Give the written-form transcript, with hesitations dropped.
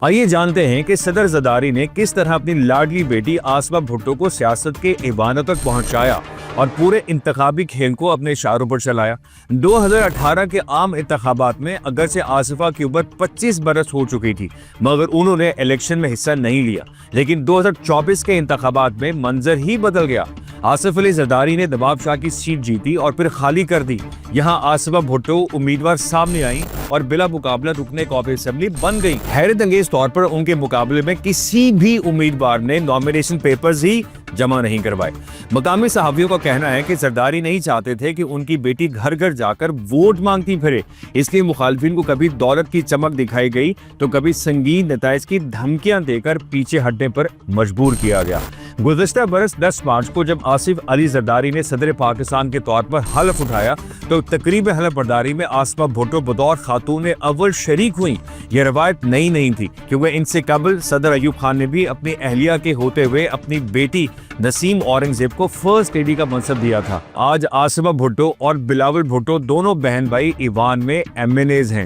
आइए जानते हैं कि सदर ज़रदारी ने किस तरह अपनी लाडली बेटी आसमा भुट्टो को सियासत के ऐवानों तक पहुंचाया और पूरे इंतखाबी खेल को अपने इशारों पर चलाया। 2018 के आम इंतखाबात में अगरचे आसिफा की उम्र 25 बरस हो चुकी थी, मगर उन्होंने इलेक्शन में हिस्सा नहीं लिया। लेकिन 2024 के इंतखाबात में मंजर ही बदल गया। आसिफ अली ज़रदारी ने दबाबशाह की सीट जीती और फिर खाली कर दी। यहाँ आसिफा भुट्टो उम्मीदवार सामने आई और बिला मुकाबला रुकने कौमी असेंबली बन गई। हैरत अंगेज तौर पर उनके मुकाबले में किसी भी उम्मीदवार ने नॉमिनेशन पेपर्स ही जमा नहीं करवाए। मकामी सहाफियों का कहना है कि ज़रदारी नहीं चाहते थे कि उनकी बेटी घर घर जाकर वोट मांगती फिरे, इसलिए मुखालफिन को कभी दौलत की चमक दिखाई गई तो कभी संगीन नताइज की धमकियां देकर पीछे हटने पर मजबूर किया गया। गुज़श्ता बरस 10 मार्च को जब आसिफ अली ज़रदारी ने सदर पाकिस्तान के तौर पर हल्फ उठाया तो तकरीब हल्फ बर्दारी में आसमा भुट्टो बतौर खातून अव्वल शरीक हुई। यह रवायत नई नहीं थी, क्योंकि इनसे कबल सदर अयूब खान ने भी अपनी अहलिया के होते हुए अपनी बेटी नसीम औरंगजेब को फर्स्ट लेडी का मनसब दिया था। आज आसिमा भुट्टो और बिलावल भुट्टो दोनों बहन भाई ईवान में MNAs हैं।